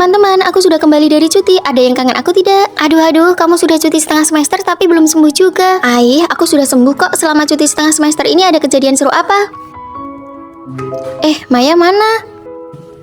Teman-teman, aku sudah kembali dari cuti. Ada yang kangen aku tidak? Aduh, kamu sudah cuti setengah semester tapi belum sembuh juga. Aku sudah sembuh kok. Selama cuti setengah semester ini ada kejadian seru apa? Maya mana?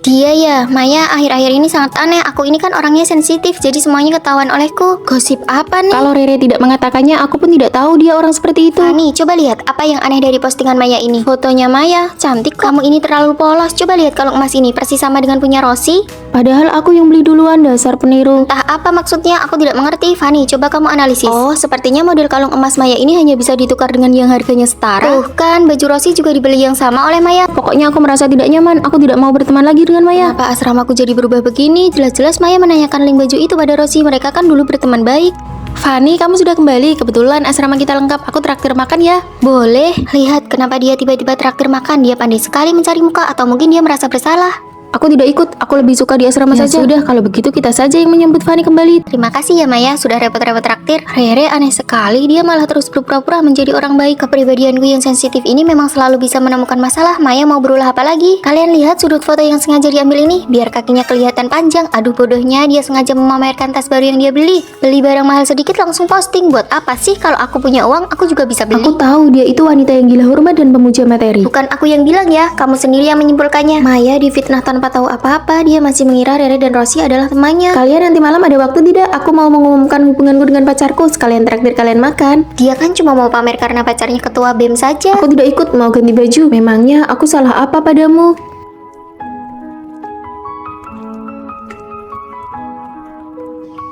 Dia ya, Maya akhir-akhir ini sangat aneh. Aku ini kan orangnya sensitif, jadi semuanya ketahuan olehku. Gosip apa nih? Kalau Rere tidak mengatakannya, aku pun tidak tahu dia orang seperti itu. Fani, coba lihat apa yang aneh dari postingan Maya ini. Fotonya Maya, cantik kok. Kamu ini terlalu polos. Coba lihat kalung emas ini, persis sama dengan punya Rosi. Padahal aku yang beli duluan, dasar peniru. Entah apa maksudnya, aku tidak mengerti. Fani, coba kamu analisis. Oh, sepertinya model kalung emas Maya ini hanya bisa ditukar dengan yang harganya setara. Tuh kan, baju Rosi juga dibeli yang sama oleh Maya. Pokoknya aku merasa tidak nyaman. Aku tidak mau berteman lagi dengan Maya. Kenapa asramaku jadi berubah begini? Jelas-jelas Maya menanyakan link baju itu pada Rosi. Mereka kan dulu berteman baik. Fani, kamu sudah kembali. Kebetulan asrama kita lengkap. Aku traktir makan ya. Boleh. Lihat kenapa dia tiba-tiba traktir makan. Dia pandai sekali mencari muka, atau mungkin dia merasa bersalah. Aku tidak ikut. Aku lebih suka di asrama saja. Sudah, kalau begitu kita saja yang menyambut Fani kembali. Terima kasih ya Maya, sudah repot-repot traktir. Rere aneh sekali, dia malah terus berpura-pura menjadi orang baik. Kepribadianku yang sensitif ini memang selalu bisa menemukan masalah. Maya mau berulah apa lagi? Kalian lihat sudut foto yang sengaja diambil ini, biar kakinya kelihatan panjang. Aduh bodohnya, dia sengaja memamerkan tas baru yang dia beli. Beli barang mahal sedikit langsung posting. Buat apa sih? Kalau aku punya uang, aku juga bisa beli. Aku tahu dia itu wanita yang gila hormat dan pemuja materi. Bukan aku yang bilang ya, kamu sendiri yang menyimpulkannya. Maya difitnah tanpa tahu apa-apa. Dia masih mengira Rere dan Rosi adalah temannya. Kalian nanti malam ada waktu tidak? Aku mau mengumumkan hubunganku dengan pacarku. Sekalian traktir kalian makan. Dia kan cuma mau pamer karena pacarnya ketua BEM saja. Aku tidak ikut, mau ganti baju. Memangnya aku salah apa padamu?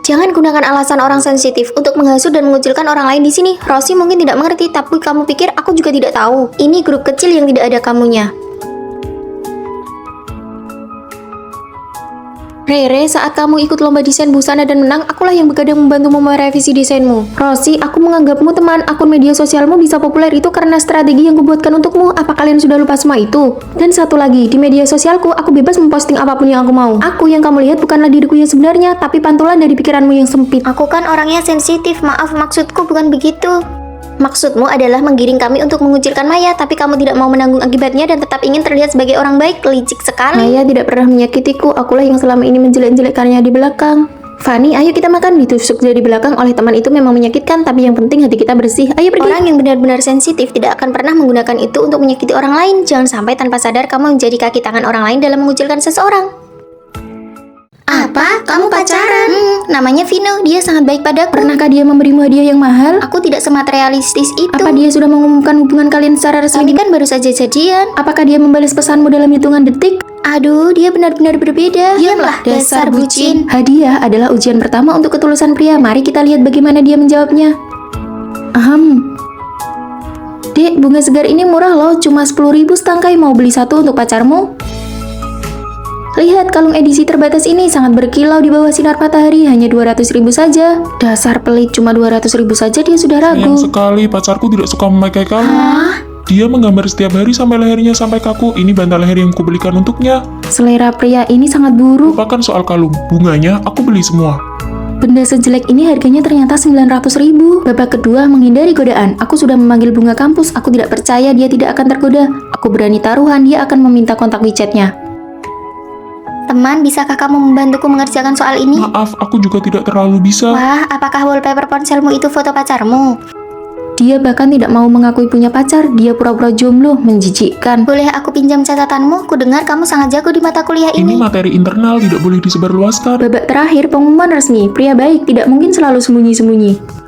Jangan gunakan alasan orang sensitif untuk menghasut dan mengucilkan orang lain di sini. Rosi mungkin tidak mengerti, tapi kamu pikir aku juga tidak tahu. Ini grup kecil yang tidak ada kamunya. Rere, saat kamu ikut lomba desain busana dan menang, akulah yang begadang membantumu merevisi desainmu. Rosi, aku menganggapmu teman. Akun media sosialmu bisa populer itu karena strategi yang kubuatkan untukmu. Apa kalian sudah lupa semua itu? Dan satu lagi, di media sosialku, aku bebas memposting apapun yang aku mau. Aku yang kamu lihat bukanlah diriku yang sebenarnya, tapi pantulan dari pikiranmu yang sempit. Aku kan orangnya sensitif, maaf maksudku bukan begitu. Maksudmu adalah menggiring kami untuk mengucilkan Maya, tapi kamu tidak mau menanggung akibatnya dan tetap ingin terlihat sebagai orang baik. Licik sekali. Maya tidak pernah menyakitiku, akulah yang selama ini menjelek-jelekkannya di belakang. Fani, ayo kita makan. Ditusuk dari belakang oleh teman itu memang menyakitkan, tapi yang penting hati kita bersih. Ayo pergi. Orang yang benar-benar sensitif tidak akan pernah menggunakan itu untuk menyakiti orang lain. Jangan sampai tanpa sadar kamu menjadi kaki tangan orang lain dalam mengucilkan seseorang. Apa? Kamu pacaran? Namanya Vino, dia sangat baik padaku. Pernahkah dia memberimu hadiah yang mahal? Aku tidak sematerialistis itu. Apa dia sudah mengumumkan hubungan kalian secara resmi? Kami kan baru saja jadian. Apakah dia membalas pesanmu dalam hitungan detik? Aduh, dia benar-benar berbeda. Diamlah, dasar bucin. Hadiah adalah ujian pertama untuk ketulusan pria. Mari kita lihat bagaimana dia menjawabnya. Dek, bunga segar ini murah loh, cuma 10.000 setangkai. Mau beli satu untuk pacarmu? Lihat, kalung edisi terbatas ini sangat berkilau di bawah sinar matahari, hanya 200.000 saja. Dasar pelit, cuma 200.000 saja dia sudah ragu. Sayang sekali, pacarku tidak suka memakai kalung. Dia menggambar setiap hari sampai lehernya sampai kaku. Ini bantal leher yang kubelikan untuknya. Selera pria ini sangat buruk. Lupakan soal kalung, bunganya aku beli semua. Benda sejelek ini harganya ternyata 900.000. Babak kedua, menghindari godaan. Aku sudah memanggil bunga kampus. Aku tidak percaya dia tidak akan tergoda. Aku berani taruhan dia akan meminta kontak WeChat-nya. Teman, bisakah kamu membantuku mengerjakan soal ini? Maaf, aku juga tidak terlalu bisa. Wah, apakah wallpaper ponselmu itu foto pacarmu? Dia bahkan tidak mau mengakui punya pacar. Dia pura-pura jomblo, menjijikkan. Boleh aku pinjam catatanmu? Kudengar kamu sangat jago di mata kuliah Ini ini. materi internal, tidak boleh disebarluaskan. Babak terakhir, pengumuman resmi. Pria baik tidak mungkin selalu sembunyi-sembunyi.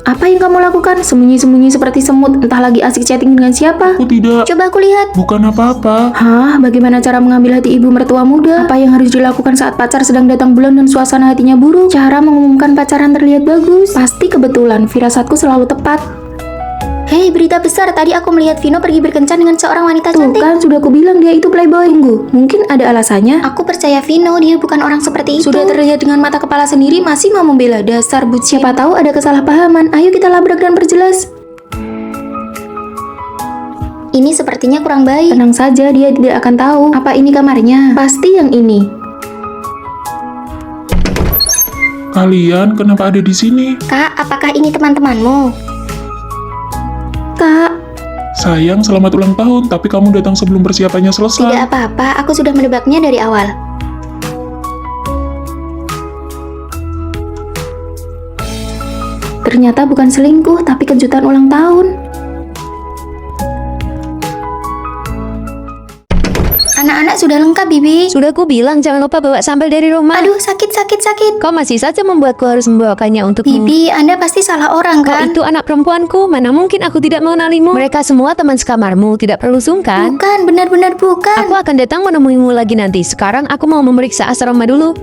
Apa yang kamu lakukan? Sembunyi-sembunyi seperti semut, entah lagi asik chatting dengan siapa. Aku tidak. Coba aku lihat. Bukan apa-apa. Hah, bagaimana cara mengambil hati ibu mertua muda? Apa yang harus dilakukan saat pacar sedang datang bulan dan suasana hatinya buruk? Cara mengumumkan pacaran terlihat bagus. Pasti kebetulan, firasatku selalu tepat. Hei, berita besar. Tadi aku melihat Vino pergi berkencan dengan seorang wanita Tuh cantik. kan, sudah kubilang dia itu playboy. Tunggu, mungkin ada alasannya. Aku percaya Vino, dia bukan orang seperti itu. Sudah terlihat dengan mata kepala sendiri, masih mau membela. Dasar bucin. Siapa tahu ada kesalahpahaman. Ayo kita labrak dan perjelas. Ini sepertinya kurang baik. Tenang saja, dia tidak akan tahu. Apa ini kamarnya? Pasti yang ini. Kalian kenapa ada di sini? Kak, apakah ini teman-temanmu? Kak, Sayang, selamat ulang tahun, tapi kamu datang sebelum persiapannya selesai. Tidak apa-apa, aku sudah menebaknya dari awal. Ternyata bukan selingkuh, tapi kejutan ulang tahun. Anak-anak sudah lengkap, Bibi. Sudah ku bilang jangan lupa bawa sambal dari rumah. Aduh, sakit. Kau masih saja membuatku harus membawakannya untukmu. Bibi, Anda pasti salah orang, Kau kan? itu anak perempuanku, mana mungkin aku tidak mengenalimu. Mereka semua teman sekamarmu, tidak perlu sungkan. Bukan, benar-benar bukan. Aku akan datang menemuimu lagi nanti. Sekarang aku mau memeriksa asrama dulu.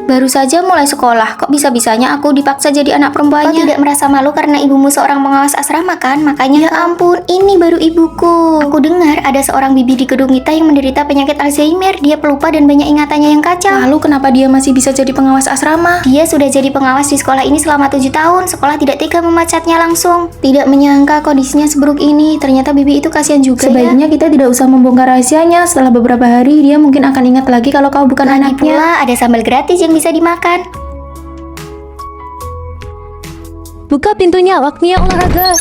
Baru saja mulai sekolah, kok bisa-bisanya aku dipaksa jadi anak perempuannya? Kau tidak merasa malu karena ibumu seorang pengawas asrama, kan? Makanya, ya ampun, ini baru ibuku. Aku dengar ada seorang bibi di gedung kita yang menderita penyakit Alzheimer. Dia pelupa dan banyak ingatannya yang kacau. Lalu kenapa dia masih bisa jadi pengawas asrama? Dia sudah jadi pengawas di sekolah ini selama 7 tahun. Sekolah tidak tega memecatnya langsung. Tidak menyangka kondisinya seburuk ini. Ternyata bibi itu kasihan juga. Sebaiknya kita tidak usah membongkar rahasianya. Setelah beberapa hari, dia mungkin akan ingat lagi kalau kau bukan Lagi anaknya. pula ada sambal gratis yang bisa dimakan. Buka pintunya, waktunya olahraga.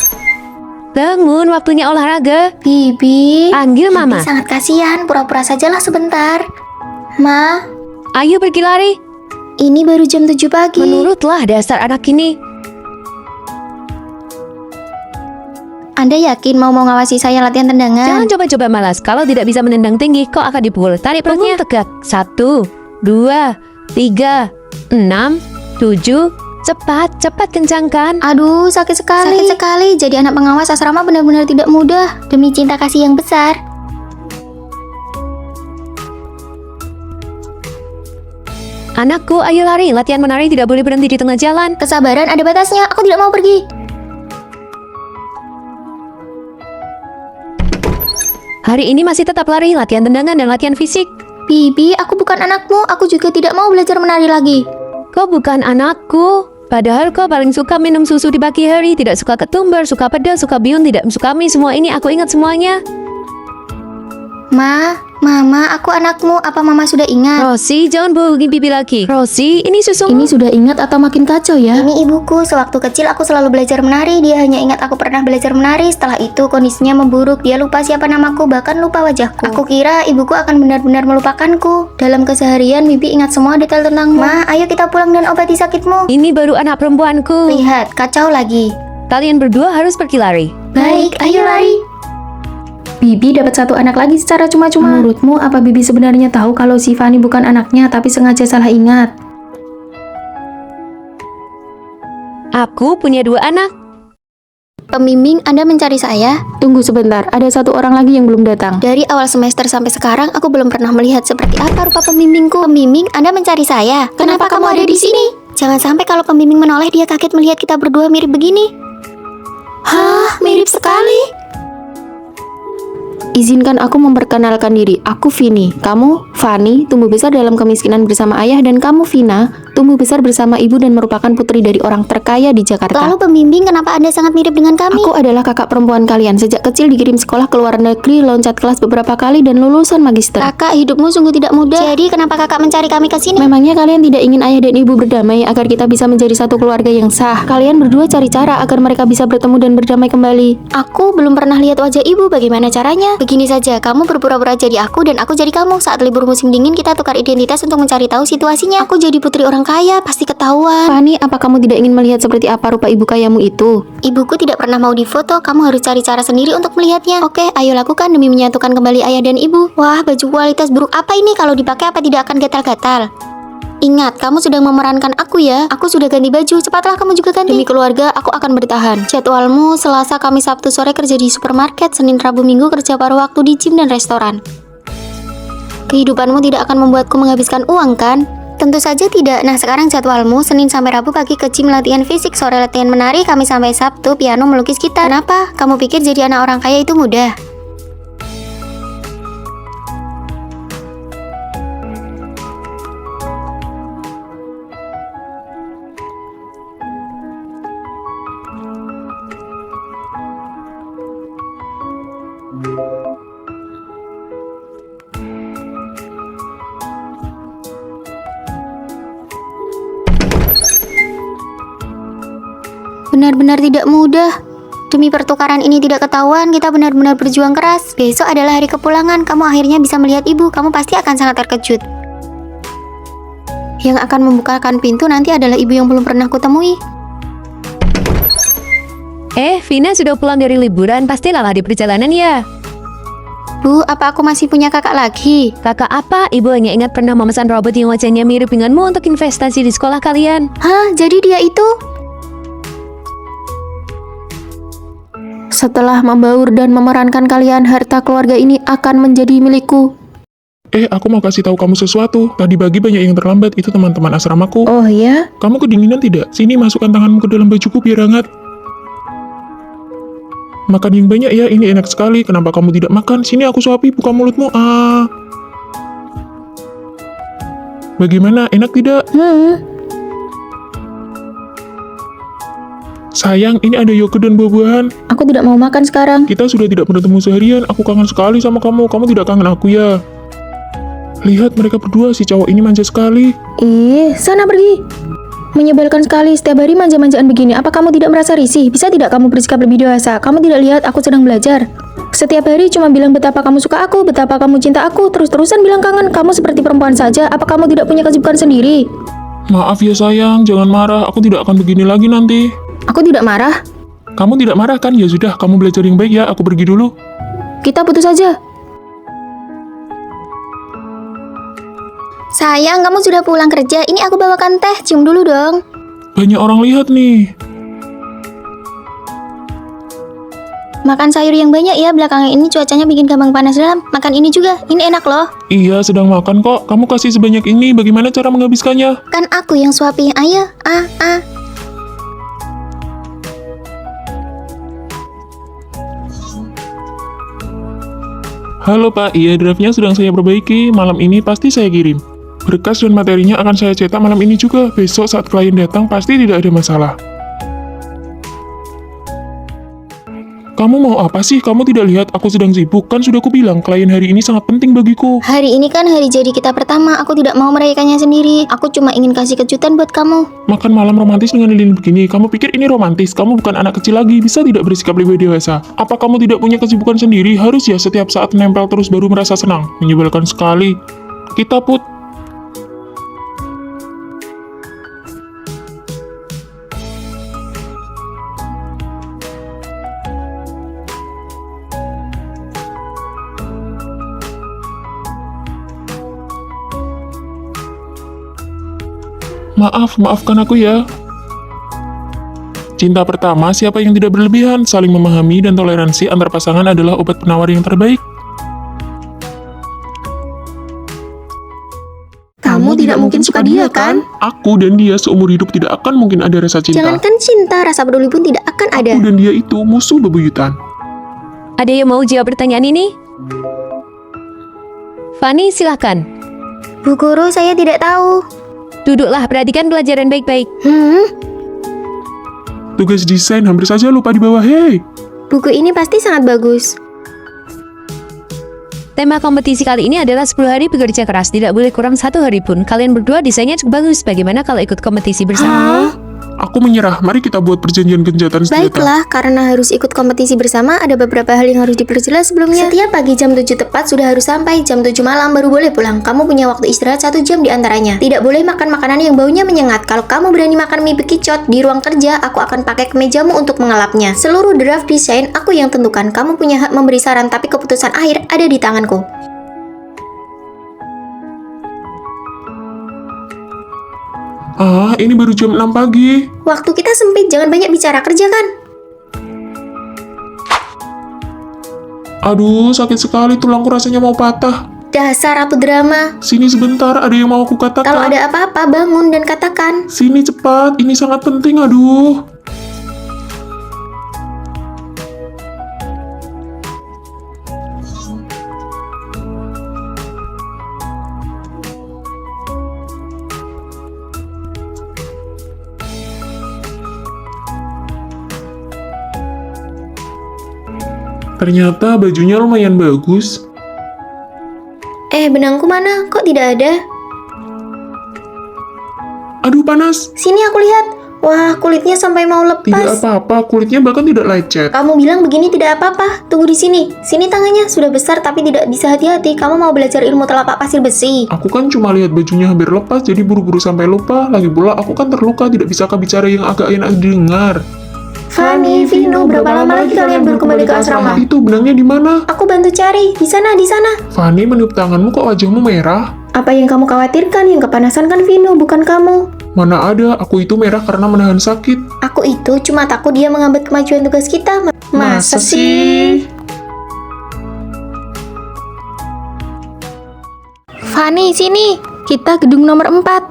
Bangun, waktunya olahraga. Bibi, Panggil mama. Bibi sangat kasihan. Pura-pura sajalah sebentar. Ma, Ayo pergi lari. ini baru jam 7 pagi. Menurutlah dasar anak ini. Anda yakin mau ngawasi saya latihan tendangan? Jangan coba-coba malas. Kalau tidak bisa menendang tinggi, kau akan dipukul. Tarik perutnya tegak. 1, 2, 3, 6, 7. Cepat kencangkan. Aduh, sakit sekali. Sakit sekali. Jadi anak pengawas asrama benar-benar tidak mudah. Demi cinta kasih yang besar. Anakku, ayo lari. Latihan menari tidak boleh berhenti di tengah jalan. Kesabaran ada batasnya. Aku tidak mau pergi. Hari ini masih tetap lari, latihan tendangan dan latihan fisik. Bibi, aku bukan anakmu. Aku juga tidak mau belajar menari lagi. Kau bukan anakku. Padahal kau paling suka minum susu di pagi hari, tidak suka ketumbar, suka pedas, suka bihun, tidak suka mie. Semua ini aku ingat semuanya. Mama, aku anakmu. Apa Mama sudah ingat? Rosie, jangan bohongin bibi lagi. Rosie, ini susumu. Ini sudah ingat atau makin kacau ya? Ini ibuku. Sewaktu kecil aku selalu belajar menari. Dia hanya ingat aku pernah belajar menari. Setelah itu kondisinya memburuk. Dia lupa siapa namaku, bahkan lupa wajahku. Aku kira ibuku akan benar-benar melupakanku. Dalam keseharian, Bibi ingat semua detail tentangmu. Ma, ayo kita pulang dan obati sakitmu. Ini baru anak perempuanku. Lihat, kacau lagi. Kalian berdua harus pergi lari. Baik, ayo lari. Bibi dapat satu anak lagi secara cuma-cuma. Menurutmu, apa Bibi sebenarnya tahu kalau si Fanny bukan anaknya tapi sengaja salah ingat? Aku punya 2 anak. Pembimbing, Anda mencari saya? Tunggu sebentar, ada satu orang lagi yang belum datang. Dari awal semester sampai sekarang, aku belum pernah melihat seperti apa rupa pembimbingku. Pembimbing, Anda mencari saya? Kenapa kamu ada di sini? Jangan sampai kalau pembimbing menoleh, dia kaget melihat kita berdua mirip begini. Hah, mirip sekali. Izinkan aku memperkenalkan diri. Aku Vini. Kamu, Fanny, tumbuh besar dalam kemiskinan bersama ayah, dan kamu, Vina, tumbuh besar bersama ibu dan merupakan putri dari orang terkaya di Jakarta. Lalu pembimbing, kenapa Anda sangat mirip dengan kami? Aku adalah kakak perempuan kalian. Sejak kecil dikirim sekolah ke luar negeri, loncat kelas beberapa kali, dan lulusan magister. Kakak, hidupmu sungguh tidak mudah. Jadi, kenapa kakak mencari kami ke sini? Memangnya kalian tidak ingin ayah dan ibu berdamai agar kita bisa menjadi satu keluarga yang sah? Kalian berdua cari cara agar mereka bisa bertemu dan berdamai kembali. Aku belum pernah lihat wajah ibu. Bagaimana caranya? Begini saja, kamu berpura-pura jadi aku dan aku jadi kamu. Saat libur musim dingin, kita tukar identitas untuk mencari tahu situasinya. Aku jadi putri orang kaya, pasti ketahuan. Fanny, apa kamu tidak ingin melihat seperti apa rupa ibu kayamu itu? Ibuku tidak pernah mau difoto. Kamu harus cari cara sendiri untuk melihatnya. Oke, ayo lakukan demi menyatukan kembali ayah dan ibu. Wah, baju kualitas buruk apa ini? Kalau dipakai apa tidak akan gatal-gatal? Ingat, kamu sedang memerankan aku ya. Aku sudah ganti baju, cepatlah kamu juga ganti. Demi keluarga, aku akan bertahan. Jadwalmu Selasa, Kamis, Sabtu sore kerja di supermarket, Senin, Rabu, Minggu kerja paruh waktu di gym dan restoran. Kehidupanmu tidak akan membuatku menghabiskan uang, kan? Tentu saja tidak. Nah, sekarang jadwalmu Senin sampai Rabu pagi ke gym latihan fisik, sore latihan menari, Kamis sampai Sabtu piano melukis gitar. Kenapa? Kamu pikir jadi anak orang kaya itu mudah? Benar-benar tidak mudah. Demi pertukaran ini tidak ketahuan, kita benar-benar berjuang keras. Besok adalah hari kepulangan, kamu akhirnya bisa melihat ibu. Kamu pasti akan sangat terkejut. Yang akan membukakan pintu nanti adalah ibu yang belum pernah kutemui. Vina sudah pulang dari liburan, pasti lelah di perjalanan ya. Bu, apa aku masih punya kakak lagi? Kakak apa? Ibu hanya ingat pernah memesan robot yang wajahnya mirip denganmu untuk investasi di sekolah kalian. Hah, jadi dia itu? Setelah membaur dan memerankan kalian, harta keluarga ini akan menjadi milikku. Aku mau kasih tahu kamu sesuatu. Tadi pagi banyak yang terlambat, itu teman-teman asramaku. Oh ya? Kamu kedinginan tidak? Sini masukkan tanganmu ke dalam bajuku biar hangat. Makan yang banyak ya, ini enak sekali. Kenapa kamu tidak makan? Sini aku suapi, buka mulutmu. Bagaimana, enak tidak? Sayang, ini ada yogurt dan buah-buahan. Aku tidak mau makan sekarang. Kita sudah tidak bertemu seharian, aku kangen sekali sama kamu. Kamu tidak kangen aku ya? Lihat mereka berdua, si cowok ini manja sekali. Sana pergi. Menyebalkan sekali, setiap hari manja-manjaan begini. Apa kamu tidak merasa risih? Bisa tidak kamu bersikap lebih dewasa? Kamu tidak lihat aku sedang belajar? Setiap hari cuma bilang betapa kamu suka aku, betapa kamu cinta aku, terus-terusan bilang kangen. Kamu seperti perempuan saja. Apa kamu tidak punya kesibukan sendiri? Maaf ya sayang, jangan marah. Aku tidak akan begini lagi nanti. Aku tidak marah. Kamu tidak marah kan? Ya sudah, kamu belajar yang baik ya. Aku pergi dulu. Kita putus saja. Sayang, kamu sudah pulang kerja. Ini aku bawakan teh. Cium dulu dong. Banyak orang lihat nih. Makan sayur yang banyak ya. Belakangan ini cuacanya bikin gampang panas dalam. Makan ini juga. Ini enak loh. Iya, sedang makan kok. Kamu kasih sebanyak ini. Bagaimana cara menghabiskannya? Kan aku yang suapin. Ayo. Halo Pak, iya draftnya sedang saya perbaiki. Malam ini pasti saya kirim. Berkas dan materinya akan saya cetak malam ini juga. Besok saat klien datang pasti tidak ada masalah. Kamu mau apa sih? Kamu tidak lihat aku sedang sibuk? Kan sudah kubilang klien hari ini sangat penting bagiku. Hari ini kan hari jadi kita pertama. Aku tidak mau merayakannya sendiri. Aku cuma ingin kasih kejutan buat kamu. Makan malam romantis dengan lilin begini. Kamu pikir ini romantis? Kamu bukan anak kecil lagi. Bisa tidak bersikap lebih dewasa? Apa kamu tidak punya kesibukan sendiri? Harus ya setiap saat nempel terus baru merasa senang. Menyebalkan sekali. Kita put. Maafkan aku ya. Cinta pertama, siapa yang tidak berlebihan, saling memahami dan toleransi antar pasangan adalah obat penawar yang terbaik. Kamu tidak mungkin suka dia, kan? Aku dan dia seumur hidup tidak akan mungkin ada rasa cinta. Jangankan cinta, rasa peduli pun tidak akan ada. Aku dan dia itu musuh bebuyutan. Ada yang mau jawab pertanyaan ini? Fanny, silahkan. Bu Guru, saya tidak tahu. Duduklah, perhatikan pelajaran baik-baik. Tugas desain hampir saja lupa di bawah. Hei, Buku ini pasti sangat bagus. Tema kompetisi kali ini adalah 10 hari bekerja keras. Tidak boleh kurang 1 hari pun. Kalian berdua desainnya cukup bagus. Bagaimana kalau ikut kompetisi bersama? aku menyerah. Mari kita buat perjanjian gencatan senjata. Baiklah, karena harus ikut kompetisi bersama, ada beberapa hal yang harus diperjelas sebelumnya. Setiap pagi jam 7 tepat sudah harus sampai, jam 7 malam baru boleh pulang. Kamu punya waktu istirahat 1 jam di antaranya. Tidak boleh makan makanan yang baunya menyengat. Kalau kamu berani makan mie bekicot di ruang kerja, aku akan pakai kemejamu untuk mengelapnya. Seluruh draft desain aku yang tentukan. Kamu punya hak memberi saran, tapi keputusan akhir ada di tanganku. Ini baru jam 6 pagi. Waktu kita sempit, jangan banyak bicara, kerja kan? Aduh, sakit sekali, tulangku rasanya mau patah. Dasar ratu drama. Sini sebentar, ada yang mau aku katakan. Kalau ada apa-apa, bangun dan katakan. Sini cepat, ini sangat penting, aduh. Ternyata bajunya lumayan bagus. Benangku mana? Kok tidak ada? Aduh, panas. Sini aku lihat. Wah, kulitnya sampai mau Tidak lepas. apa-apa, kulitnya bahkan tidak lecet. Kamu bilang begini tidak apa-apa. Tunggu di sini. Sini tangannya sudah besar tapi tidak bisa hati-hati. Kamu mau belajar ilmu telapak pasir besi. Aku kan cuma lihat bajunya hampir lepas, jadi buru-buru sampai lupa. Lagi pula aku kan terluka, tidak bisakah bicara yang agak enak didengar. Fanny, Vino, berapa lama lagi kalian baru kembali ke asrama? Itu benangnya di mana? Aku bantu cari. Di sana, di sana. Fanny, meniup tanganmu kok wajahmu merah? Apa yang kamu khawatirkan? Yang kepanasan kan Vino, bukan kamu. Mana ada, aku itu merah karena menahan sakit. Aku itu cuma takut dia menghambat kemajuan tugas kita. Masa sih? Fanny, sini. Kita gedung nomor 4.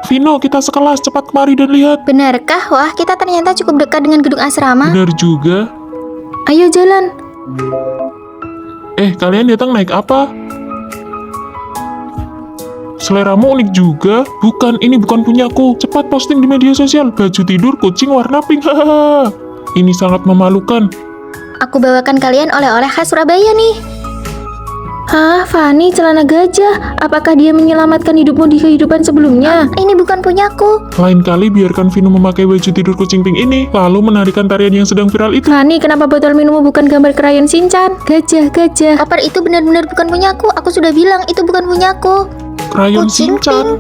Vino, kita sekelas, cepat kemari dan lihat. Benarkah? Wah, kita ternyata cukup dekat dengan gedung asrama. Benar juga. Ayo jalan. Kalian datang naik apa? Seleramu unik juga. Bukan, ini bukan punyaku. Cepat posting di media sosial. Baju tidur kucing warna pink. Hahaha. Ini sangat memalukan. Aku bawakan kalian oleh-oleh khas Surabaya nih. Hah, Fanny, celana gajah. Apakah dia menyelamatkan hidupmu di kehidupan sebelumnya? Ini bukan punyaku. Lain kali biarkan Vino memakai baju tidur kucing pink ini, lalu menarikan tarian yang sedang viral itu. Fanny, kenapa botol minummu bukan gambar krayon Shinchan? Gajah, gajah. Koper itu benar-benar bukan punyaku. Aku sudah bilang itu bukan punyaku. Krayon Kucing Shinchan.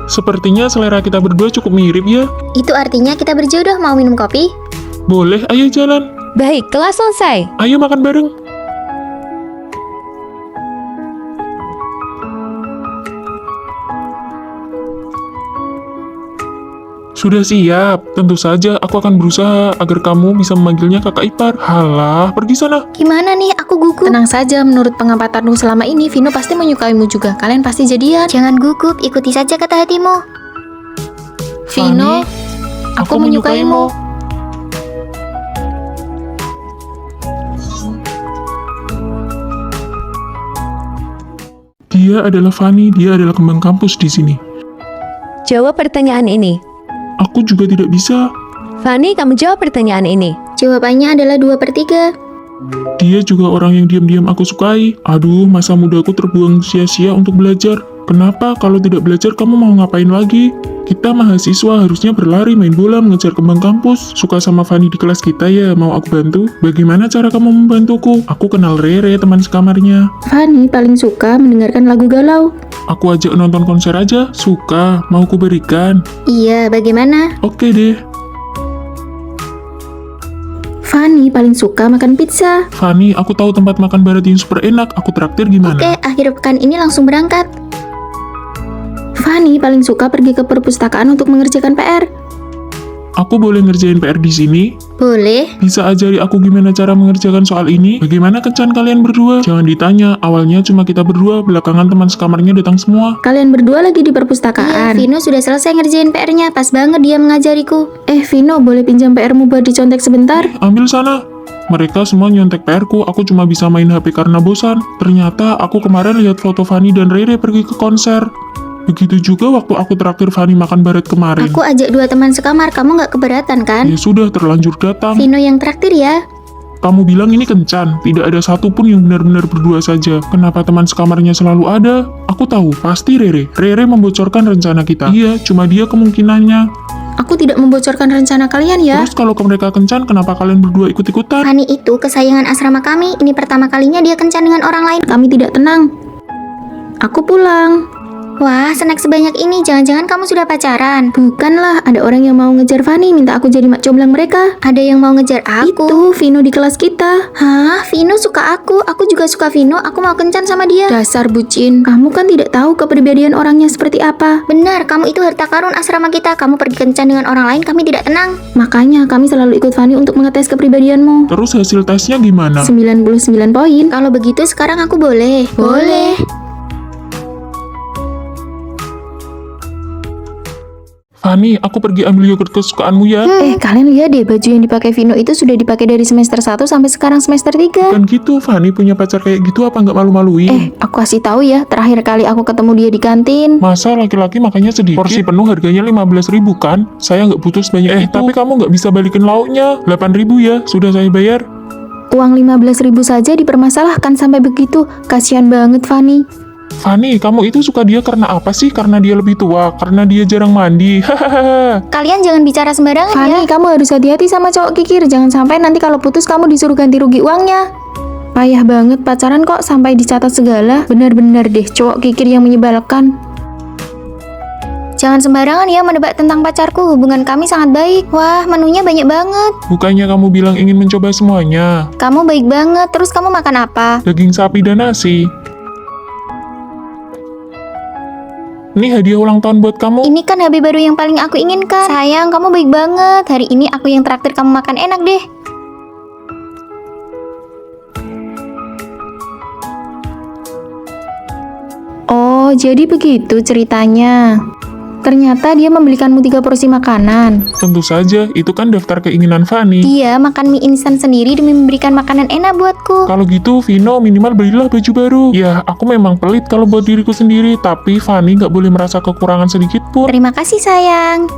Sepertinya selera kita berdua cukup mirip ya. Itu artinya kita berjodoh. Mau minum kopi? Boleh, ayo jalan. Baik, kelas selesai. Ayo makan bareng. Sudah siap. Tentu saja aku akan berusaha agar kamu bisa memanggilnya kakak ipar. Halah, pergi sana. Gimana nih? Aku gugup. Tenang saja, menurut pengampatanmu selama ini, Vino pasti menyukaimu juga. Kalian pasti jadian. Jangan gugup, ikuti saja kata hatimu. Vino, aku menyukaimu. Dia adalah Fanny, dia adalah kembang kampus di sini. Jawab pertanyaan ini. Aku juga tidak bisa. Fanny, kamu jawab pertanyaan ini. Jawabannya adalah 2/3. Dia juga orang yang diam-diam aku sukai. Aduh, masa mudaku terbuang sia-sia untuk belajar. Kenapa kalau tidak belajar kamu mau ngapain lagi? Kita mahasiswa harusnya berlari, main bola, mengejar kembang kampus. Suka sama Fanny di kelas kita ya, mau aku bantu? Bagaimana cara kamu membantuku? Aku kenal Rere, teman sekamarnya. Fanny paling suka mendengarkan lagu galau. Aku ajak nonton konser aja. Suka, mau ku berikan. Iya, bagaimana? Oke deh. Fanny paling suka makan pizza. Fanny, aku tahu tempat makan barat yang super enak. Aku traktir gimana? Oke, akhir pekan ini langsung berangkat. Fanny paling suka pergi ke perpustakaan untuk mengerjakan PR. Aku boleh ngerjain PR di sini? Boleh. Bisa ajari aku gimana cara mengerjakan soal ini? Bagaimana kencan kalian berdua? Jangan ditanya, awalnya cuma kita berdua, belakangan teman sekamarnya datang semua. Kalian berdua lagi di Iya, perpustakaan. Vino sudah selesai ngerjain PR-nya. Pas banget dia mengajariku. Vino, boleh pinjam PR-mu buat dicontek sebentar? Ambil sana. Mereka semua nyontek PR-ku, aku cuma bisa main HP karena bosan. Ternyata aku kemarin lihat foto Fanny dan Rere pergi ke konser. Begitu juga waktu aku traktir Fanny makan barat kemarin. Aku ajak 2 teman sekamar, kamu nggak keberatan kan? Ya sudah, terlanjur datang. Vino yang traktir ya. Kamu bilang ini kencan, tidak ada satupun yang benar-benar berdua saja. Kenapa teman sekamarnya selalu ada? Aku tahu, pasti Rere. Rere membocorkan rencana kita. Iya, cuma dia kemungkinannya. Aku tidak membocorkan rencana kalian ya. Terus kalau mereka kencan, kenapa kalian berdua ikut-ikutan? Fanny itu kesayangan asrama kami. Ini pertama kalinya dia kencan dengan orang lain. Kami tidak tenang. Aku pulang. Wah, snack sebanyak ini. Jangan-jangan kamu sudah pacaran. Bukanlah, ada orang yang mau ngejar Fanny, minta aku jadi mak comblang mereka. Ada yang mau ngejar aku. Itu Vino di kelas kita. Hah? Vino suka aku. Aku juga suka Vino. Aku mau kencan sama dia. Dasar bucin. Kamu kan tidak tahu kepribadian orangnya seperti apa. Benar, kamu itu harta karun asrama kita. Kamu pergi kencan dengan orang lain, kami tidak tenang. Makanya kami selalu ikut Fanny untuk mengetes kepribadianmu. Terus hasil tesnya gimana? 99 poin. Kalau begitu sekarang aku boleh. Boleh. Fanny, aku pergi ambil yogurt kesukaanmu ya. Kalian lihat deh, baju yang dipakai Vino itu sudah dipakai dari semester 1 sampai sekarang semester 3. Kan gitu, Fanny punya pacar kayak gitu apa nggak malu-maluin? Aku kasih tahu ya, terakhir kali aku ketemu dia di kantin. Masa laki-laki makannya sedikit? Porsi penuh harganya 15.000 kan? Saya nggak butuh sebanyak itu. Tapi kamu nggak bisa balikin lauknya. 8.000 ya, sudah saya bayar. Uang 15.000 saja dipermasalahkan sampai begitu. Kasihan banget Fanny. Fanny, kamu itu suka dia karena apa sih? Karena dia lebih tua? Karena dia jarang mandi? Hahaha. Kalian jangan bicara sembarangan ya. Fanny, kamu harus hati-hati sama cowok kikir. Jangan sampai nanti kalau putus kamu disuruh ganti rugi uangnya. Payah banget pacaran kok sampai dicatat segala. Benar-benar deh cowok kikir yang menyebalkan. Jangan sembarangan ya menebak tentang pacarku, hubungan kami sangat baik. Wah, menunya banyak banget. Bukannya kamu bilang ingin mencoba semuanya? Kamu baik banget, terus kamu makan apa? Daging sapi dan nasi. Ini hadiah ulang tahun buat kamu. Ini kan HP baru yang paling aku inginkan. Sayang, kamu baik banget. Hari ini aku yang traktir kamu makan enak deh. Oh, jadi begitu ceritanya. Ternyata dia membelikanmu 3 porsi makanan. Tentu saja, itu kan daftar keinginan Fanny. Dia makan mie instan sendiri demi memberikan makanan enak buatku. Kalau gitu, Vino minimal belilah baju baru. Ya, aku memang pelit kalau buat diriku sendiri, tapi Fanny nggak boleh merasa kekurangan sedikit pun. Terima kasih sayang.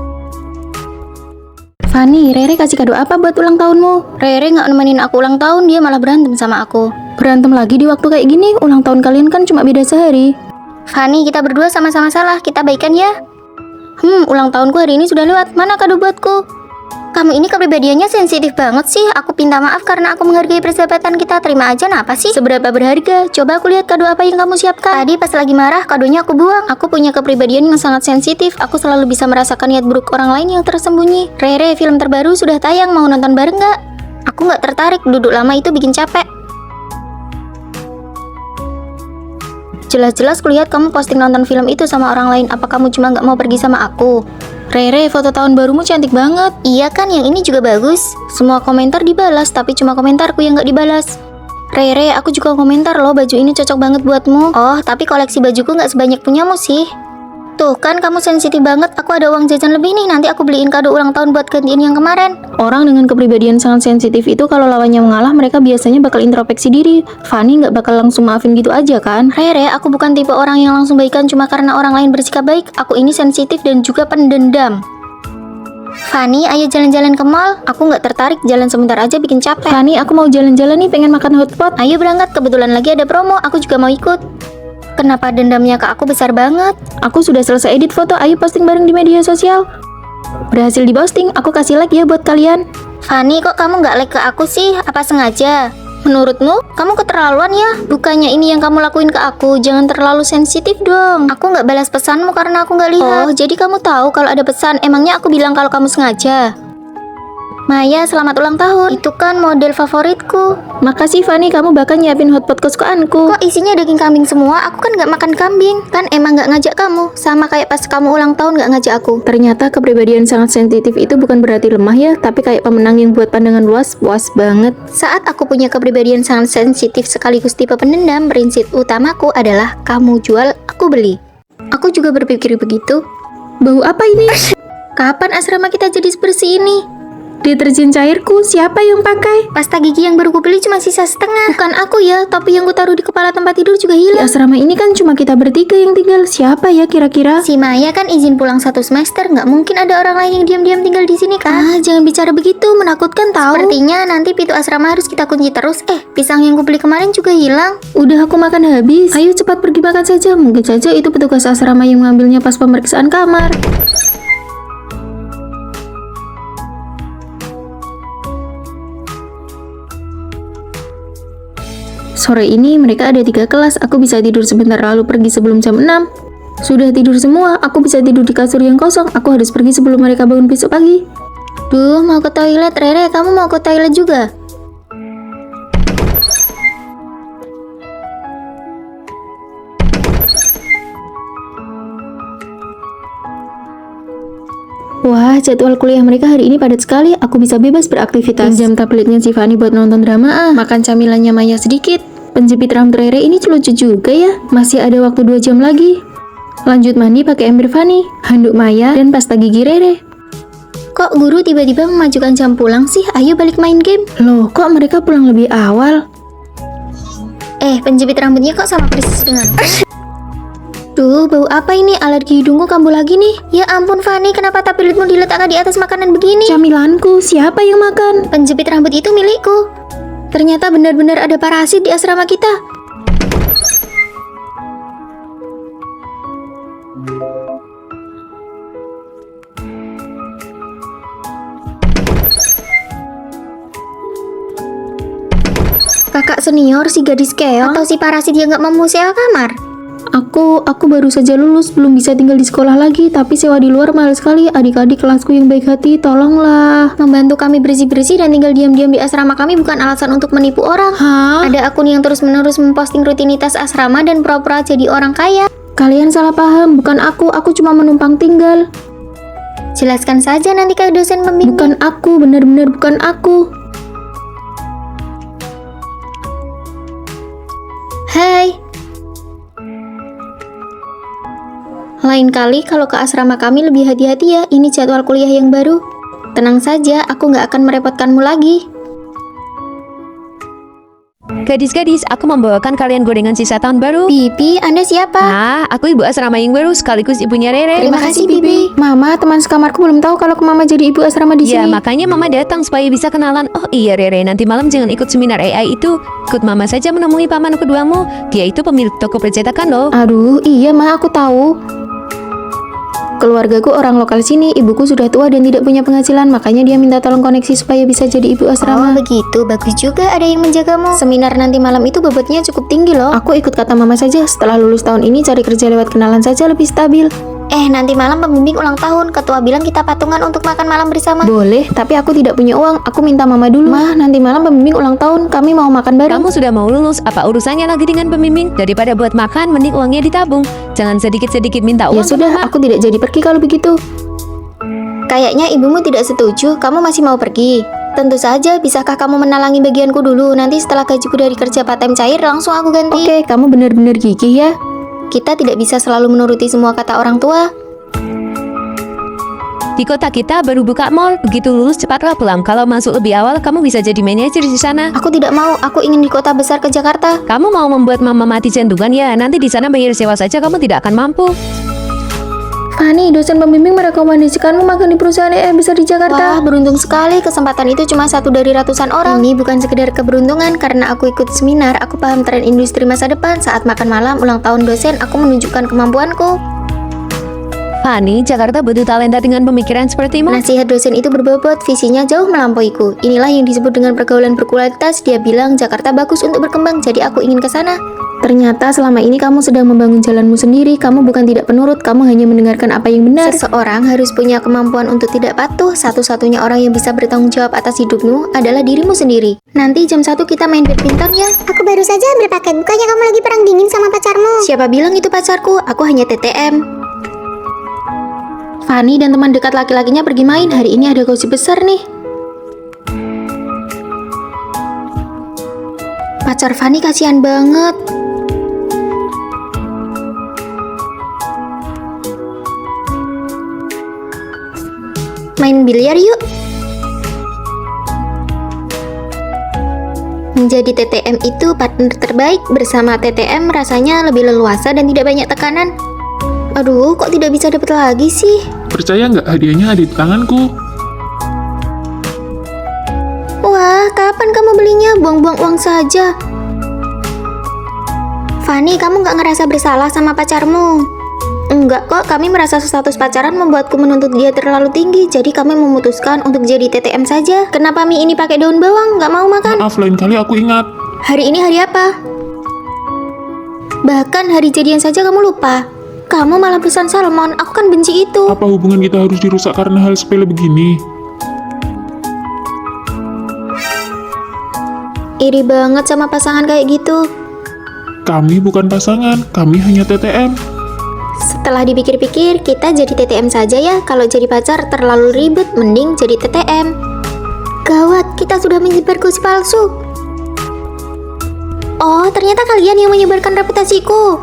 Fanny, Rere kasih kado apa buat ulang tahunmu? Rere nggak nemenin aku ulang tahun, dia malah berantem sama aku. Berantem lagi di waktu kayak gini? Ulang tahun kalian kan cuma beda sehari. Fanny, kita berdua sama-sama salah, kita baikan ya. Ulang tahunku hari ini sudah lewat, mana kado buatku? Kamu ini kepribadiannya sensitif banget sih. Aku minta maaf karena aku menghargai persahabatan kita. Terima aja, napa sih? Seberapa berharga? Coba aku lihat kado apa yang kamu siapkan. Tadi pas lagi marah, kadonya aku buang. Aku punya kepribadian yang sangat sensitif. Aku selalu bisa merasakan niat buruk orang lain yang tersembunyi. Rere, film terbaru sudah tayang, mau nonton bareng nggak? Aku nggak tertarik, duduk lama itu bikin capek. Jelas-jelas kulihat kamu posting nonton film itu sama orang lain. Apa kamu cuma nggak mau pergi sama aku? Rere, foto tahun barumu cantik banget. Iya kan, yang ini juga bagus. Semua komentar dibalas, tapi cuma komentarku yang nggak dibalas. Rere, aku juga komentar loh, baju ini cocok banget buatmu. Oh, tapi koleksi bajuku nggak sebanyak punyamu sih. Tuh kan kamu sensitif banget. Aku ada uang jajan lebih nih, nanti aku beliin kado ulang tahun buat gantiin yang kemarin. Orang dengan kepribadian sangat sensitif itu kalau lawannya mengalah, mereka biasanya bakal introspeksi diri. Fanny nggak bakal langsung maafin gitu aja kan? Rere, aku bukan tipe orang yang langsung baikan cuma karena orang lain bersikap baik. Aku ini sensitif dan juga pendendam. Fanny, ayo jalan-jalan ke mall. Aku nggak tertarik, jalan sebentar aja bikin capek. Fanny, aku mau jalan-jalan nih, pengen makan hotpot. Ayo berangkat, kebetulan lagi ada promo. Aku juga mau ikut. Kenapa dendamnya ke aku besar banget? Aku sudah selesai edit foto, ayo posting bareng di media sosial. Berhasil diposting, aku kasih like ya buat kalian. Fanny, kok kamu nggak like ke aku sih? Apa sengaja? Menurutmu, kamu keterlaluan ya? Bukannya ini yang kamu lakuin ke aku. Jangan terlalu sensitif dong. Aku nggak balas pesanmu karena aku nggak lihat. Oh, jadi kamu tahu kalau ada pesan. Emangnya aku bilang kalau kamu sengaja? Maya, selamat ulang tahun. Itu kan model favoritku. Makasih Fanny, kamu bakal nyiapin hotpot kesukaanku. Kok isinya daging kambing semua? Aku kan nggak makan kambing. Kan emang nggak ngajak kamu. Sama kayak pas kamu ulang tahun nggak ngajak aku. Ternyata kepribadian sangat sensitif itu bukan berarti lemah ya, tapi kayak pemenang yang buat pandangan luas, puas banget. Saat aku punya kepribadian sangat sensitif sekaligus tipe pendendam, prinsip utamaku adalah kamu jual, aku beli. Aku juga berpikir begitu. Bau apa ini? Kapan asrama kita jadi sebersih ini? Deterjen cairku, siapa yang pakai? Pasta gigi yang baru kubeli cuma sisa setengah. Bukan aku ya, tapi yang kutaruh di kepala tempat tidur juga Di hilang. asrama ini kan cuma kita bertiga yang tinggal. Siapa ya kira-kira? Si Maya kan izin pulang 1 semester, nggak mungkin ada orang lain yang diam-diam tinggal di sini kan? Jangan bicara begitu, menakutkan tahu. Sepertinya nanti pintu asrama harus kita kunci terus. Pisang yang kubeli kemarin juga hilang. Udah aku makan habis. Ayo cepat pergi makan saja. Mungkin saja itu petugas asrama yang mengambilnya pas pemeriksaan kamar. Sore ini mereka ada 3 kelas, aku bisa tidur sebentar lalu pergi sebelum jam 6. Sudah tidur semua, aku bisa tidur di kasur yang kosong, aku harus pergi sebelum mereka bangun besok pagi. Duh, mau ke toilet. Rere, kamu mau ke toilet juga? Wah, jadwal kuliah mereka hari ini padat sekali, aku bisa bebas beraktivitas. Pinjam tabletnya si Fanny buat nonton drama makan camilannya Maya sedikit. Penjepit rambut Rere ini lucu juga ya, masih ada waktu 2 jam lagi. Lanjut mandi pakai ember Fanny, handuk Maya, dan pasta gigi Rere. Kok guru tiba-tiba memajukan jam pulang sih? Ayo balik main game. Loh, kok mereka pulang lebih awal? Penjepit rambutnya kok sama persis dengan Duh, bau apa ini? Alergi hidungku kambuh lagi nih. Ya ampun Fanny, kenapa tabletmu diletakkan di atas makanan begini? Camilanku, siapa yang makan? Penjepit rambut itu milikku. Ternyata benar-benar ada parasit di asrama kita. Kakak senior, si gadis keong, atau si parasit yang gak mau sewa kamar? Aku baru saja lulus, belum bisa tinggal di sekolah lagi, tapi sewa di luar mahal sekali. Adik-adik kelasku yang baik hati, tolonglah. Membantu kami bersih-bersih dan tinggal diam-diam di asrama kami bukan alasan untuk menipu orang. Hah? Ada akun yang terus-menerus memposting rutinitas asrama dan pura-pura jadi orang kaya. Kalian salah paham, bukan aku cuma menumpang tinggal. Jelaskan saja nanti ke dosen pembimbing. Bukan aku, benar-benar bukan aku. Hai. Lain kali kalau ke asrama kami lebih hati-hati ya, ini jadwal kuliah yang baru. Tenang saja, aku nggak akan merepotkanmu lagi. Gadis-gadis, aku membawakan kalian gorengan sisa tahun baru. Bibi, Anda siapa? Aku ibu asrama yang baru sekaligus ibunya Rere. Terima kasih, Bibi. Mama, teman sekamarku belum tahu kalau Mama jadi ibu asrama di Ya, sini. makanya mama datang supaya bisa kenalan. Oh iya Rere, nanti malam jangan ikut seminar AI itu. Ikut mama saja menemui paman keduamu. Dia itu pemilik toko percetakan loh. Aduh, iya Ma, aku tahu. Keluargaku orang lokal sini, ibuku sudah tua dan tidak punya penghasilan, makanya dia minta tolong koneksi supaya bisa jadi ibu Oh asrama. begitu, bagus juga ada yang menjagamu. Seminar nanti malam itu bobotnya cukup tinggi loh. Aku ikut kata Mama saja, setelah lulus tahun ini cari kerja lewat kenalan saja lebih stabil. Nanti malam pembimbing ulang tahun, ketua bilang kita patungan untuk makan malam bersama. Boleh, tapi aku tidak punya uang, aku minta Mama dulu. Ma, nanti malam pembimbing ulang tahun, kami mau makan bareng. Kamu sudah mau lulus, apa urusannya lagi dengan pembimbing? Daripada buat makan, mending uangnya ditabung. Jangan sedikit-sedikit minta uang Ya sudah, ke mama. aku tidak jadi pergi kalau begitu. Kayaknya ibumu tidak setuju, kamu masih mau pergi. Tentu saja, bisakah kamu menalangi bagianku dulu? Nanti setelah gajiku dari kerja part-time cair, langsung aku ganti. Oke, kamu benar-benar gigih ya. Kita tidak bisa selalu menuruti semua kata orang tua. Di kota kita baru buka mall, begitu lulus cepatlah pulang. Kalau masuk lebih awal, kamu bisa jadi manajer di sana. Aku tidak mau, aku ingin di kota besar ke Jakarta. Kamu mau membuat mama mati jantungan ya? Nanti di sana bayar sewa saja kamu tidak akan mampu. Fani, dosen pembimbing merekomendasikanmu makan di perusahaan besar di Wah, Jakarta. beruntung sekali, kesempatan itu cuma satu dari ratusan orang. Ini bukan sekedar keberuntungan, karena aku ikut seminar, aku paham tren industri masa depan. Saat makan malam ulang tahun dosen, aku menunjukkan kemampuanku. Fani, Jakarta butuh talenta dengan pemikiran sepertimu. Nasihat dosen itu berbobot, visinya jauh melampauiku. Inilah yang disebut dengan pergaulan berkualitas. Dia bilang Jakarta bagus untuk berkembang, jadi aku ingin ke sana. Ternyata selama ini kamu sedang membangun jalanmu sendiri, kamu bukan tidak penurut, kamu hanya mendengarkan apa yang benar. Seseorang harus punya kemampuan untuk tidak patuh. Satu-satunya orang yang bisa bertanggung jawab atas hidupmu adalah dirimu sendiri. Nanti jam 1 kita main badminton ya. Aku baru saja ambil paket, bukannya kamu lagi perang dingin sama pacarmu? Siapa bilang itu pacarku? Aku hanya TTM. Fani dan teman dekat laki-lakinya pergi main, hari ini ada gosip besar nih. Pacar Fani kasihan banget. Main biliar yuk. Menjadi TTM itu partner terbaik. Bersama TTM rasanya lebih leluasa dan tidak banyak tekanan. Aduh, kok tidak bisa dapat lagi sih? Percaya nggak hadiahnya ada di tanganku? Wah, kapan kamu belinya? Buang-buang uang saja. Fani, kamu nggak ngerasa bersalah sama pacarmu? Enggak kok, kami merasa status pacaran membuatku menuntut dia terlalu tinggi. Jadi kami memutuskan untuk jadi TTM saja. Kenapa mie ini pakai daun bawang? Nggak mau makan? Maaf, lain kali aku ingat. Hari ini hari apa? Bahkan hari jadian saja kamu lupa. Kamu malah pesan salmon, aku kan benci itu. Apa hubungan kita harus dirusak karena hal sepele begini? Iri banget sama pasangan kayak gitu. Kami bukan pasangan, kami hanya TTM. Setelah dipikir-pikir, kita jadi TTM saja ya. Kalau jadi pacar terlalu ribet, mending jadi TTM. Gawat, kita sudah menyebar gosip palsu. Oh, ternyata kalian yang menyebarkan reputasiku.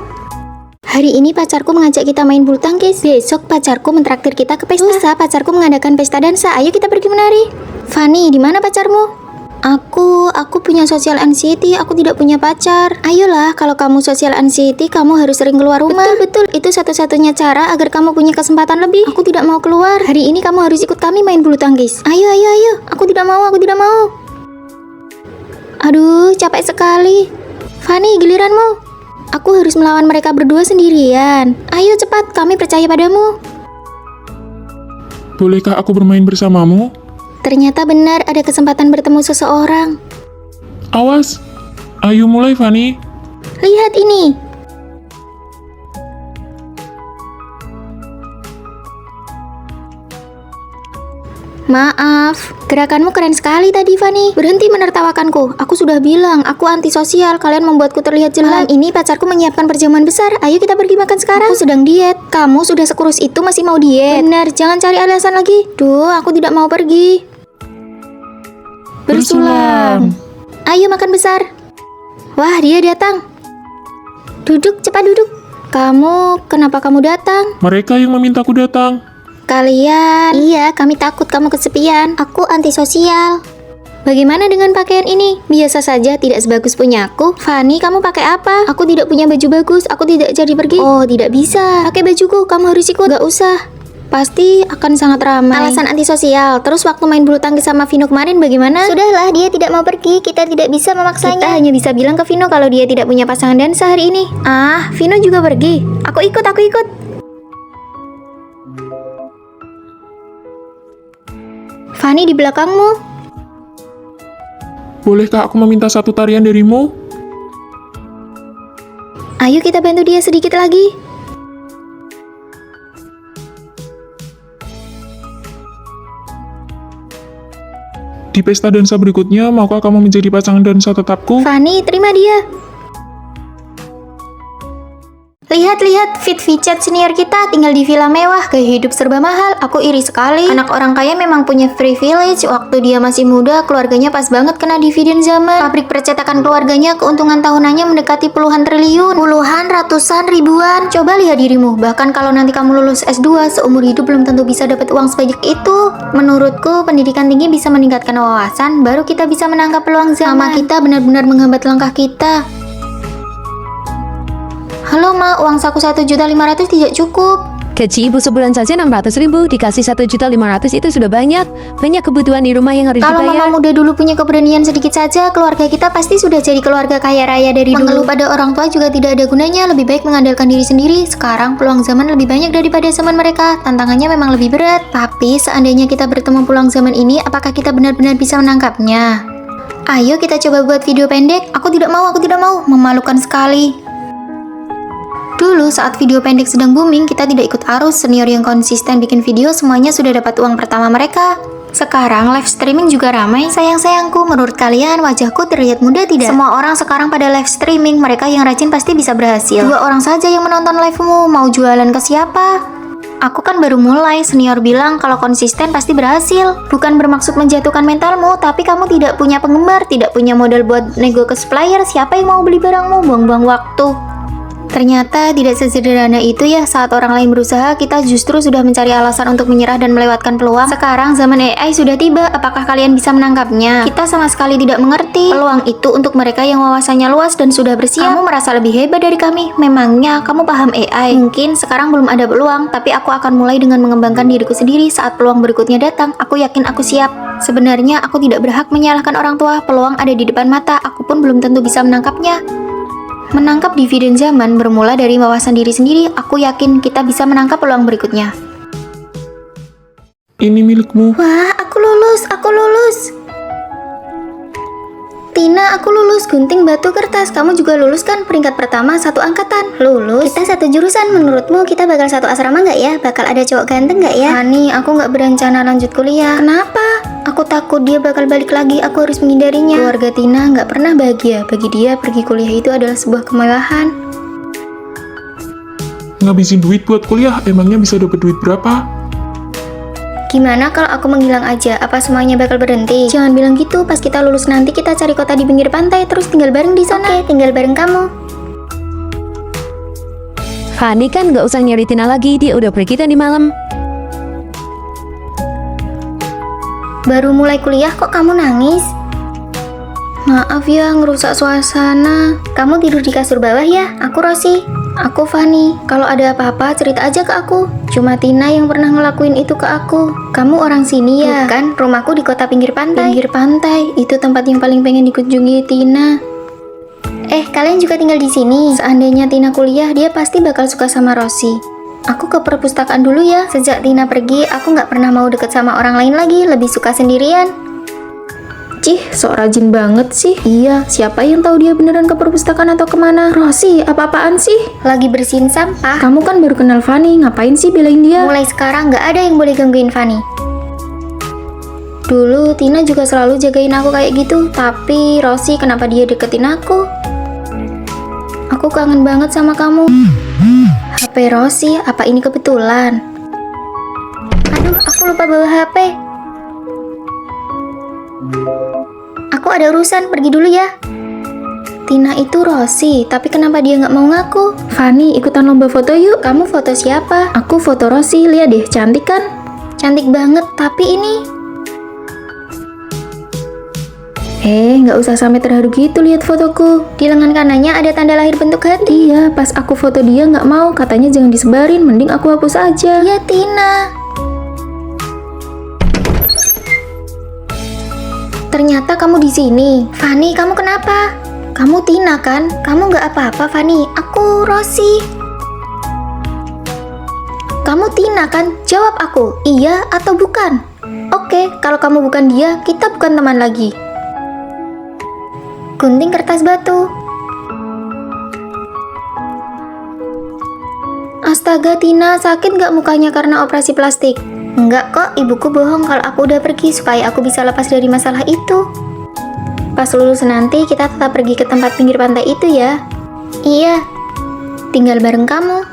Hari ini pacarku mengajak kita main bulu tangkis. Besok pacarku mentraktir kita ke pesta. Lusa pacarku mengadakan pesta dansa. Ayo kita pergi menari. Fani, di mana pacarmu? Aku punya social anxiety. Aku tidak punya pacar. Ayolah, kalau kamu social anxiety, kamu harus sering keluar rumah. Betul, itu satu-satunya cara agar kamu punya kesempatan lebih. Aku tidak mau keluar. Hari ini kamu harus ikut kami main bulu tangkis. Ayo. Aku tidak mau. Aduh, capek sekali. Fani, giliranmu. Aku harus melawan mereka berdua sendirian. Ayo cepat, kami percaya padamu. Bolehkah aku bermain bersamamu? Ternyata benar ada kesempatan bertemu seseorang. Awas! Ayo mulai, Fani. Lihat ini. Maaf, gerakanmu keren sekali tadi, Fanny. Berhenti menertawakanku. Aku sudah bilang, aku antisosial. Kalian membuatku terlihat jelek. Malam ini pacarku menyiapkan perjamuan besar. Ayo kita pergi makan sekarang. Aku sedang diet. Kamu sudah sekurus itu masih mau diet? Benar, jangan cari alasan lagi. Duh, aku tidak mau pergi. Bersulam. Ayo makan besar. Wah, dia datang. Duduk, cepat duduk. Kenapa kamu datang? Mereka yang memintaku datang. Kalian? Iya, kami takut kamu kesepian. Aku antisosial. Bagaimana dengan pakaian ini? Biasa saja, tidak sebagus punyaku. Fanny, kamu pakai apa? Aku tidak punya baju bagus, aku tidak jadi pergi. Oh, tidak bisa. Pakai bajuku, kamu harus ikut. Gak usah. Pasti akan sangat ramai. Alasan antisosial. Terus waktu main bulu tangkis sama Vino kemarin bagaimana? Sudahlah, dia tidak mau pergi. Kita tidak bisa memaksanya. Kita hanya bisa bilang ke Vino kalau dia tidak punya pasangan dansa hari ini. Ah, Vino juga pergi. Aku ikut. Fanny di belakangmu. Bolehkah aku meminta satu tarian darimu? Ayo kita bantu dia sedikit lagi. Di pesta dansa berikutnya, maukah kamu menjadi pasangan dansa tetapku? Fanny, terima dia. Lihat, fit Vicet senior kita tinggal di villa mewah, gaya hidup serba mahal. Aku iri sekali. Anak orang kaya memang punya privilege. Waktu dia masih muda, keluarganya pas banget kena dividen zaman. Pabrik percetakan keluarganya keuntungan tahunannya mendekati puluhan triliun. Puluhan, ratusan, ribuan. Coba lihat dirimu. Bahkan kalau nanti kamu lulus S2, seumur hidup belum tentu bisa dapat uang sebanyak itu. Menurutku, pendidikan tinggi bisa meningkatkan wawasan, baru kita bisa menangkap peluang zaman. Mama kita benar-benar menghambat langkah kita. Halo Ma, uang saku 1.500.000 tidak cukup. Gaji ibu sebulan saja 600.000, dikasih 1.500.000 itu sudah banyak. Banyak kebutuhan di rumah yang harus Kalau dibayar. mama muda dulu punya keberanian sedikit saja, keluarga kita pasti sudah jadi keluarga kaya raya dari dulu. Mengeluh pada orang tua juga tidak ada gunanya, lebih baik mengandalkan diri sendiri. Sekarang peluang zaman lebih banyak daripada zaman mereka. Tantangannya memang lebih berat. Tapi seandainya kita bertemu peluang zaman ini, apakah kita benar-benar bisa menangkapnya? Ayo kita coba buat video pendek. Aku tidak mau. Memalukan sekali. Dulu saat video pendek sedang booming, kita tidak ikut arus. Senior yang konsisten bikin video semuanya sudah dapat uang pertama mereka. Sekarang live streaming juga ramai. Sayang-sayangku, menurut kalian wajahku terlihat muda tidak? Semua orang sekarang pada live streaming. Mereka yang rajin pasti bisa berhasil. 2 orang saja yang menonton livemu. Mau jualan ke siapa? Aku kan baru mulai. Senior bilang kalau konsisten pasti berhasil. Bukan bermaksud menjatuhkan mentalmu, tapi kamu tidak punya penggemar, tidak punya modal buat nego ke supplier. Siapa yang mau beli barangmu? Buang-buang waktu. Ternyata tidak sesederhana itu ya. Saat orang lain berusaha, kita justru sudah mencari alasan untuk menyerah dan melewatkan peluang. Sekarang zaman AI sudah tiba. Apakah kalian bisa menangkapnya? Kita sama sekali tidak mengerti. Peluang itu untuk mereka yang wawasannya luas dan sudah bersiap. Kamu merasa lebih hebat dari kami. Memangnya kamu paham AI? Mungkin sekarang belum ada peluang, tapi aku akan mulai dengan mengembangkan diriku sendiri. Saat peluang berikutnya datang, aku yakin aku siap. Sebenarnya aku tidak berhak menyalahkan orang tua. Peluang ada di depan mata. Aku pun belum tentu bisa menangkapnya. Menangkap dividen zaman bermula dari wawasan diri sendiri. Aku yakin kita bisa menangkap peluang berikutnya. Ini milikmu. Wah, aku lulus. Tina, aku lulus gunting batu kertas. Kamu juga lulus kan? Peringkat pertama satu angkatan. Lulus? Kita satu jurusan. Menurutmu kita bakal satu asrama nggak ya? Bakal ada cowok ganteng nggak ya? Hani, aku nggak berencana lanjut kuliah. Kenapa? Aku takut dia bakal balik lagi. Aku harus menghindarinya. Keluarga Tina nggak pernah bahagia. Bagi dia, pergi kuliah itu adalah sebuah kemewahan. Ngabisin duit buat kuliah, emangnya bisa dapat duit berapa? Gimana kalau aku menghilang aja? Apa semuanya bakal berhenti? Jangan bilang gitu. Pas kita lulus nanti kita cari kota di pinggir pantai, terus tinggal bareng di sana. Oke, tinggal bareng kamu. Fanny kan gak usah nyari Tina lagi, dia udah pergi tadi malam. Baru mulai kuliah kok kamu nangis? Maaf ya, ngerusak suasana. Kamu tidur di kasur bawah ya? Aku Rosi. Aku Fanny. Kalau ada apa-apa cerita aja ke aku. Cuma Tina yang pernah ngelakuin itu ke aku. Kamu orang sini ya? Bukan, rumahku di kota pinggir pantai. Pinggir pantai, itu tempat yang paling pengen dikunjungi Tina. Kalian juga tinggal di sini? Seandainya Tina kuliah, dia pasti bakal suka sama Rosi. Aku ke perpustakaan dulu ya. Sejak Tina pergi, aku nggak pernah mau deket sama orang lain lagi. Lebih suka sendirian. Cih, sok rajin banget sih. Iya, siapa yang tahu dia beneran ke perpustakaan atau kemana? Rosi, apa-apaan sih? Lagi bersihin sampah. Kamu kan baru kenal Fanny, ngapain sih belain dia? Mulai sekarang nggak ada yang boleh gangguin Fanny. Dulu Tina juga selalu jagain aku kayak gitu, tapi Rosie kenapa dia deketin aku? Aku kangen banget sama kamu. HP Rosie, apa ini kebetulan? Aduh, aku lupa bawa HP. Aku ada urusan, pergi dulu ya. Tina itu Rosie, tapi kenapa dia nggak mau ngaku? Fanny, ikutan lomba foto yuk. Kamu foto siapa? Aku foto Rosie, lihat deh, cantik kan? Cantik banget, tapi ini... Nggak usah sampai terharu gitu lihat fotoku. Di lengan kanannya ada tanda lahir bentuk hati. Iya, pas aku foto dia nggak mau, katanya jangan disebarin, mending aku hapus aja. Ya Tina. Ternyata kamu di sini. Fanny, kamu kenapa? Kamu Tina kan? Kamu nggak apa-apa, Fanny. Aku Rosie. Kamu Tina kan? Jawab aku, iya atau bukan? Oke, kalau kamu bukan dia, kita bukan teman lagi. Gunting kertas batu. Astaga Tina, sakit nggak mukanya karena operasi plastik? Enggak kok, ibuku bohong kalau aku udah pergi supaya aku bisa lepas dari masalah itu. Pas lulus nanti kita tetap pergi ke tempat pinggir pantai itu ya. Iya, tinggal bareng kamu.